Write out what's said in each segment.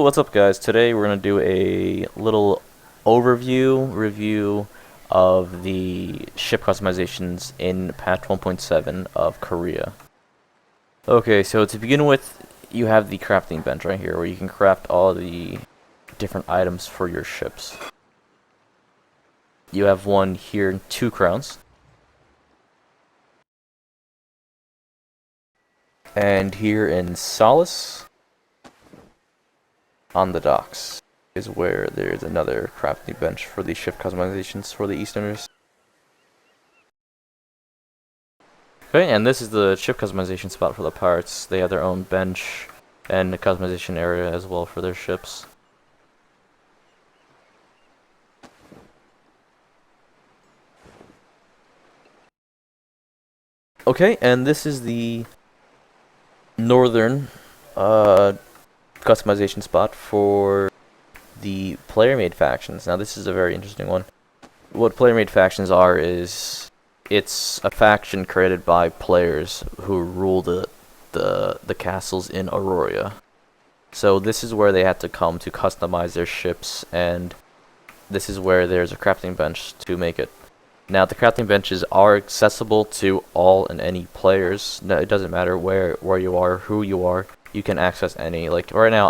So what's up, guys? Today we're going to do a little review of the ship customizations in patch 1.7 of Korea. Okay, so to begin with, you have the crafting bench right here where you can craft all the different items for your ships. You have one here in 2 crowns. And here in Solace, on the docks, is where there's another crafting bench for the ship customizations for the Easterners. Okay, and this is the ship customization spot for the pirates. They have their own bench and a customization area as well for their ships. Okay, and this is the northern customization spot for the player-made factions. Now this is a very interesting one. What player-made factions are is it's a faction created by players who rule the castles in Aurora. So this is where they had to come to customize their ships, and this is where there's a crafting bench to make it. Now the crafting benches are accessible to all and any players. No, it doesn't matter where you are, who you are. You can access any. Like right now,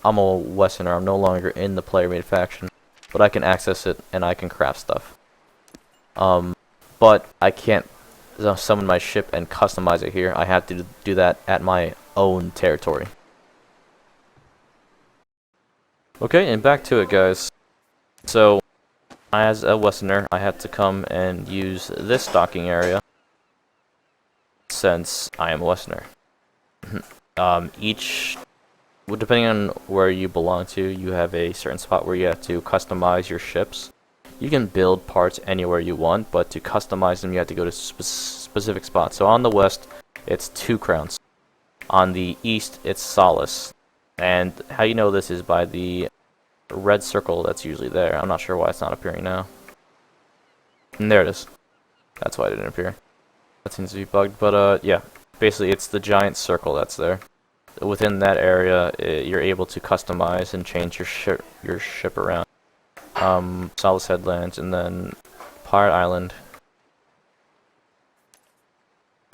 I'm a Westerner. I'm no longer in the player-made faction, but I can access it and I can craft stuff. But I can't summon my ship and customize it here. I have to do that at my own territory. Okay, and back to it, guys. So, as a Westerner, I had to come and use this docking area since I am a Westerner. Depending on where you belong to, you have a certain spot where you have to customize your ships. You can build parts anywhere you want, but to customize them, you have to go to specific spots. So on the west, it's 2 crowns. On the east, it's Solace. And how you know this is by the red circle that's usually there. I'm not sure why it's not appearing now. And there it is. That's why it didn't appear. That seems to be bugged, but yeah. Basically, it's the giant circle that's there. Within that area, you're able to customize and change your ship around. Solace Headlands, and then Pirate Island.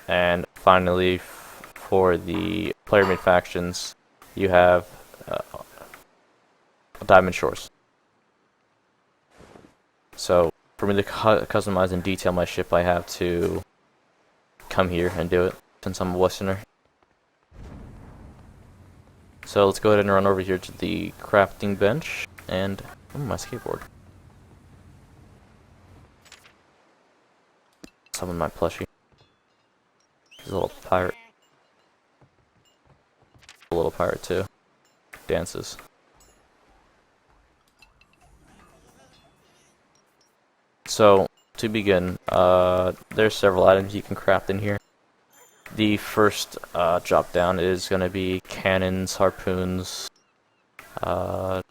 And finally, for the player-made factions, you have Diamond Shores. So, for me to customize and detail my ship, I have to come here and do it, since I'm a Westerner. So let's go ahead and run over here to the crafting bench, and my skateboard. Summon my plushie. He's a little pirate. A little pirate too. Dances. So, to begin, there's several items you can craft in here. The first drop down is going to be cannons, harpoons, a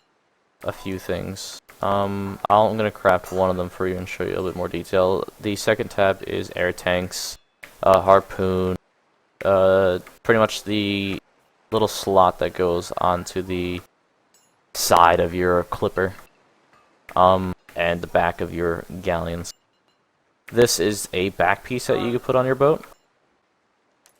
few things. I'm going to craft one of them for you and show you a little bit more detail. The second tab is air tanks, harpoon, pretty much the little slot that goes onto the side of your clipper, and the back of your galleons. This is a back piece that you can put on your boat.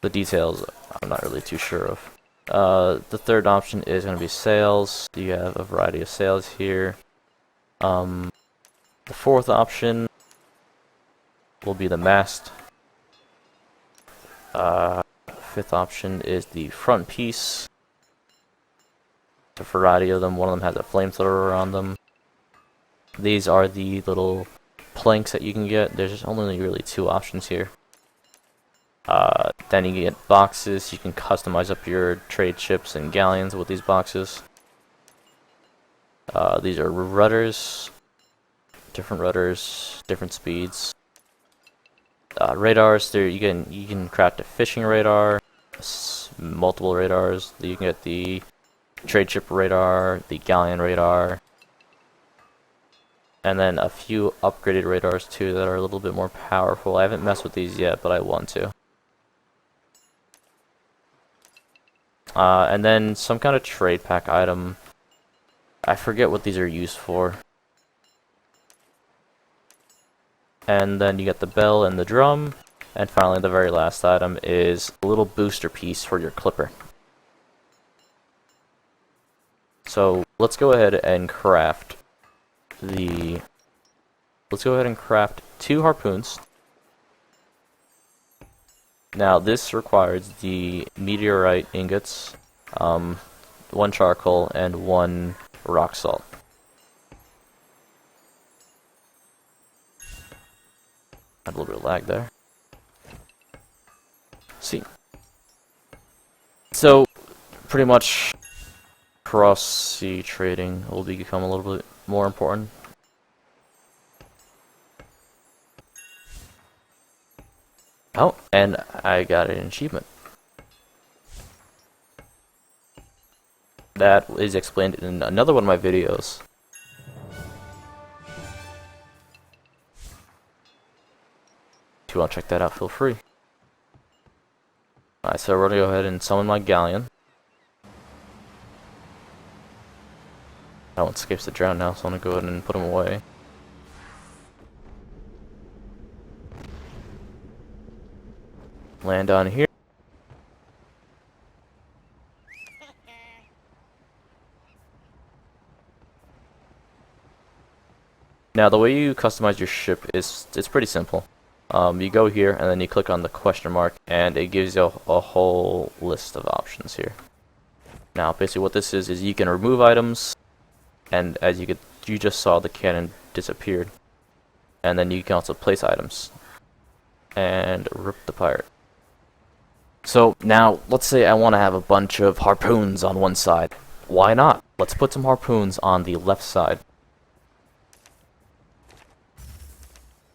The details I'm not really too sure of. The third option is going to be sails. You have a variety of sails here. The fourth option will be the mast. Fifth option is the front piece. There's a variety of them. One of them has a flamethrower on them. These are the little planks that you can get. There's only really 2 options here. Then you get boxes. You can customize up your trade ships and galleons with these boxes. These are rudders, different speeds. Radars. There you can craft a fishing radar, multiple radars. You can get the trade ship radar, the galleon radar, and then a few upgraded radars too that are a little bit more powerful. I haven't messed with these yet, but I want to. And then some kind of trade pack item I forget what these are used for. And then you get the bell and the drum. And finally, the very last item is a little booster piece for your clipper. So let's go ahead and craft the... Let's go ahead and craft 2 harpoons. Now this requires the meteorite ingots, 1 charcoal, and 1 rock salt. Had a little bit of lag there. See. So, pretty much cross-sea trading will become a little bit more important. Oh, and I got an achievement. That is explained in another one of my videos. If you want to check that out, feel free. Alright, so we're going to go ahead and summon my galleon. That one escapes the drown now, so I'm going to go ahead and put him away. Land on here. Now the way you customize your ship is it's pretty simple. You go here and then you click on the question mark and it gives you a whole list of options here. Now basically what this is you can remove items, and as you just saw, the cannon disappeared. And then you can also place items and rip the pirate. So now let's say I want to have a bunch of harpoons on one side. Why not? Let's put some harpoons on the left side.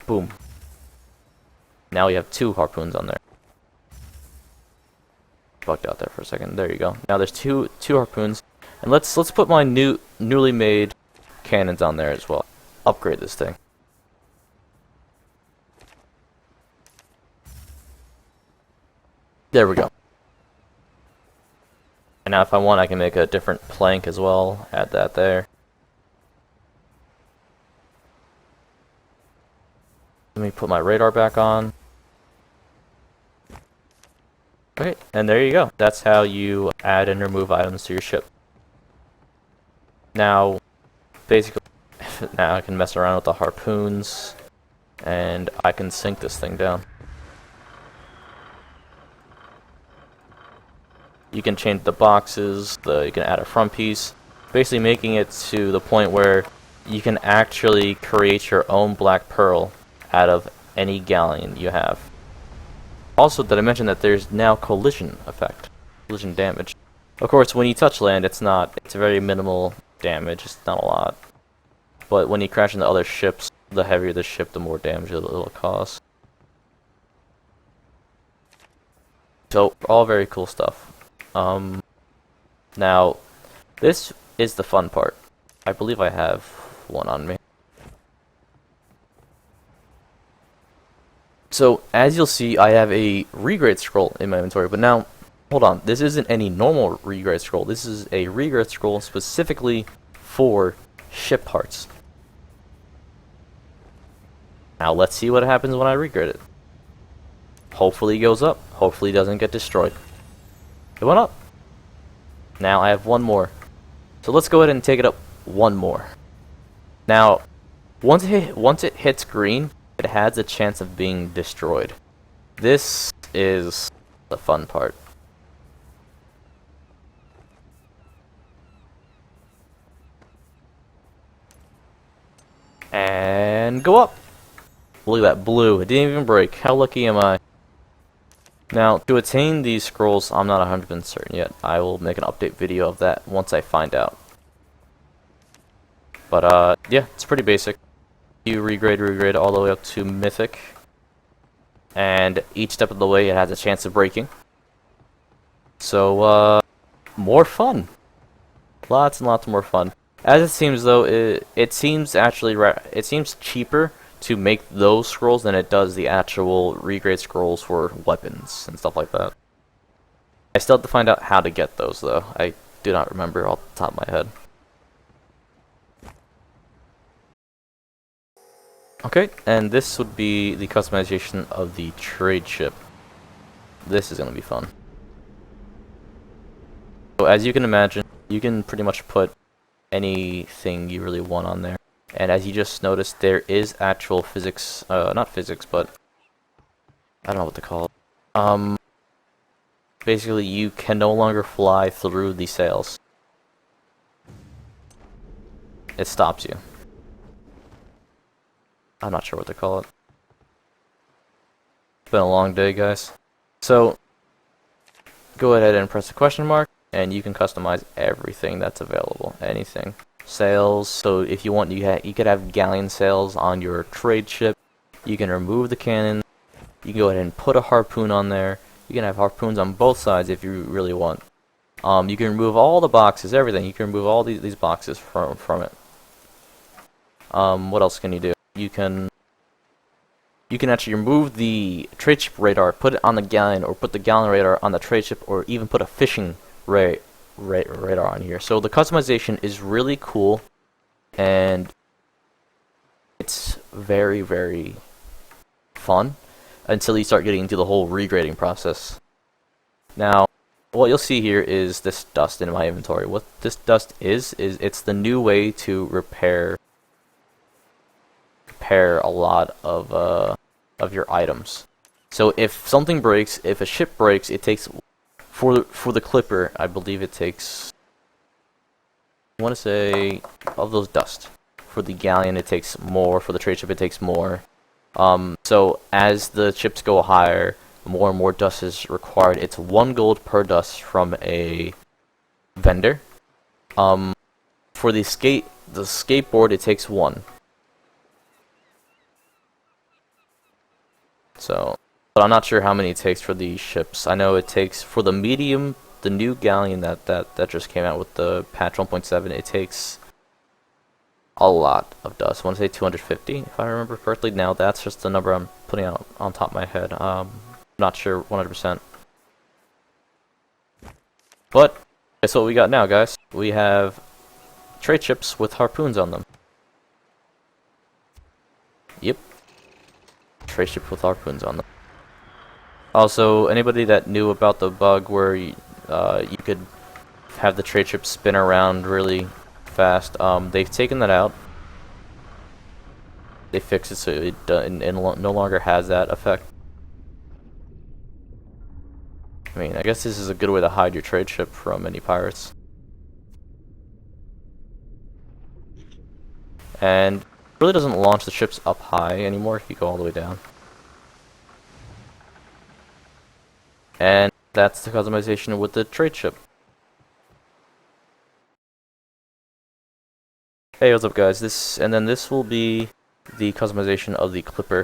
Boom. Now we have 2 harpoons on there. Bugged out there for a second. There you go. Now there's two harpoons, and let's put my newly made cannons on there as well. Upgrade this thing. There we go. And now if I want, I can make a different plank as well. Add that there. Let me put my radar back on. Okay, and there you go. That's how you add and remove items to your ship. Now, basically, now I can mess around with the harpoons, and I can sink this thing down. You can change the boxes, you can add a front piece, basically making it to the point where you can actually create your own black pearl out of any galleon you have. Also, did I mention that there's now collision effect, collision damage. Of course, when you touch land, it's very minimal damage, it's not a lot. But when you crash into other ships, the heavier the ship, the more damage it'll cause. So, all very cool stuff. Now, this is the fun part. I believe I have one on me. So, as you'll see, I have a regrade scroll in my inventory, but now, hold on, this isn't any normal regrade scroll, this is a regrade scroll specifically for ship parts. Now, let's see what happens when I regrade it. Hopefully it goes up, hopefully it doesn't get destroyed. It went up. Now, I have one more. So let's go ahead and take it up one more. Now, once it hits green, it has a chance of being destroyed. This is the fun part. And go up. Look at that blue. It didn't even break. How lucky am I? Now, to attain these scrolls, I'm not 100% certain yet. I will make an update video of that once I find out. But, yeah, it's pretty basic. You regrade all the way up to Mythic. And each step of the way, it has a chance of breaking. So, more fun. Lots and lots more fun. As it seems, though, it seems cheaper to make those scrolls than it does the actual regrade scrolls for weapons and stuff like that. I still have to find out how to get those, though. I do not remember off the top of my head. Okay, and this would be the customization of the trade ship. This is going to be fun. So as you can imagine, you can pretty much put anything you really want on there. And as you just noticed, there is actual physics, not physics, but I don't know what to call it. Basically you can no longer fly through the sails. It stops you. I'm not sure what to call it. It's been a long day, guys. So, go ahead and press the question mark, and you can customize everything that's available. Anything. Sails, so if you want, you could have galleon sails on your trade ship. You can remove the cannon. You can go ahead and put a harpoon on there. You can have harpoons on both sides if you really want. You can remove all the boxes, everything. You can remove all these boxes from it. What else can you do? You can actually remove the trade ship radar, put it on the galleon, or put the galleon radar on the trade ship, or even put a fishing radar on here. So the customization is really cool, and it's very, very fun until you start getting into the whole regrading process. Now, what you'll see here is this dust in my inventory. What this dust is it's the new way to repair a lot of your items. So if something breaks, if a ship breaks, it takes for the clipper, I believe it takes, I want to say, of those dust. For the galleon it takes more, for the trade ship it takes more. So as the ships go higher, more and more dust is required. It's 1 gold per dust from a vendor. For the skateboard it takes 1. So, but I'm not sure how many it takes for the ships. I know it takes for the medium, the new galleon that just came out with the patch 1.7. It takes a lot of dust. I want to say 250, if I remember correctly. Now that's just the number I'm putting out on top of my head. Not sure 100%. But guess what we got now, guys? We have trade ships with harpoons on them. Yep. Trade ship with harpoons on them. Also, anybody that knew about the bug where you could have the trade ship spin around really fast, they've taken that out. They fixed it so it no longer has that effect. I mean, I guess this is a good way to hide your trade ship from any pirates. And it really doesn't launch the ships up high anymore if you go all the way down. And that's the customization with the trade ship. Hey, what's up, guys? This will be the customization of the clipper.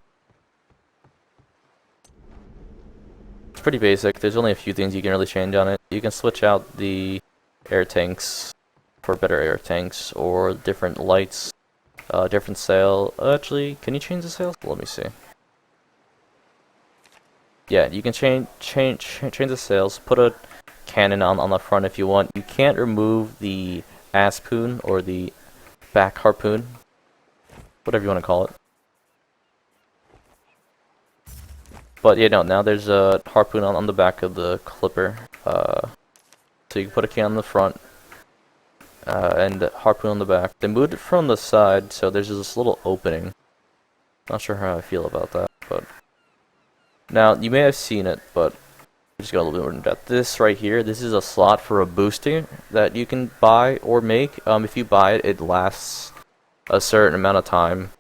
It's pretty basic. There's only a few things you can really change on it. You can switch out the air tanks for better air tanks, or different lights, different sail. Actually, can you change the sails? Let me see. Yeah, you can change the sails. Put a cannon on the front if you want. You can't remove the aspoon or the back harpoon, whatever you want to call it. But yeah, no, now there's a harpoon on the back of the clipper. So you can put a cannon on the front and a harpoon on the back. They moved it from the side, so there's this little opening. Not sure how I feel about that, but now you may have seen it, but just got a little bit more in depth. This right here, this is a slot for a booster that you can buy or make. If you buy it, it lasts a certain amount of time.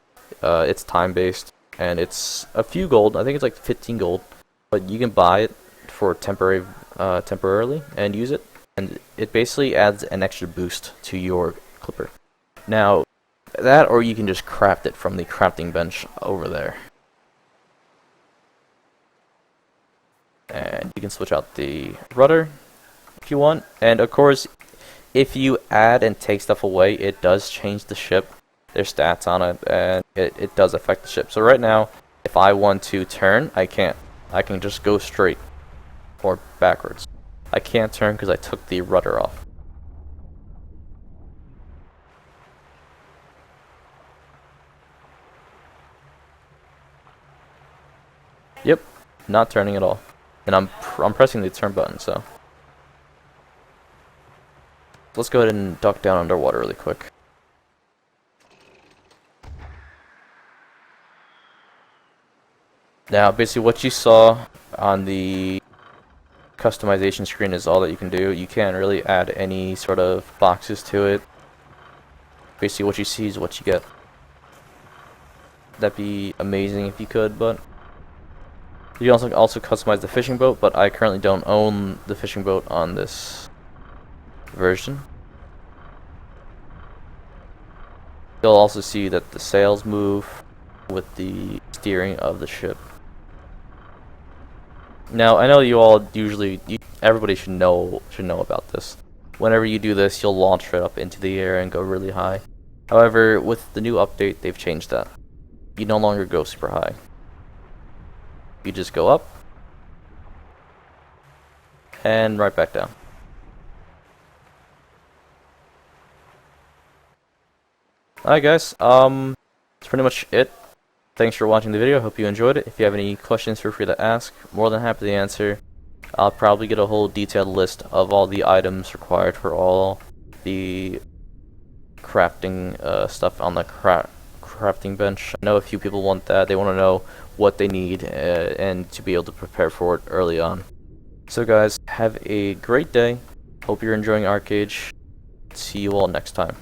It's time based, and it's a few gold. I think it's like 15 gold, but you can buy it for temporarily and use it, and it basically adds an extra boost to your clipper. Now, that, or you can just craft it from the crafting bench over there. And you can switch out the rudder if you want. And of course, if you add and take stuff away, it does change the ship. There's stats on it, and it does affect the ship. So right now, if I want to turn, I can't. I can just go straight or backwards. I can't turn because I took the rudder off. not turning at all. And I'm pressing the turn button, so. Let's go ahead and duck down underwater really quick. Now, basically what you saw on the customization screen is all that you can do. You can't really add any sort of boxes to it. Basically what you see is what you get. That'd be amazing if you could, but you can also customize the fishing boat, but I currently don't own the fishing boat on this version. You'll also see that the sails move with the steering of the ship. Now, I know you all everybody should know about this. Whenever you do this, you'll launch right up into the air and go really high. However, with the new update, they've changed that. You no longer go super high. You just go up and right back down. Alright guys, that's pretty much it. Thanks for watching the video, hope you enjoyed it. If you have any questions, feel free to ask. More than happy to answer. I'll probably get a whole detailed list of all the items required for all the crafting stuff on the crafting bench. I know a few people want that. They want to know what they need and to be able to prepare for it early on. So guys, have a great day. Hope you're enjoying ArcheAge. See you all next time.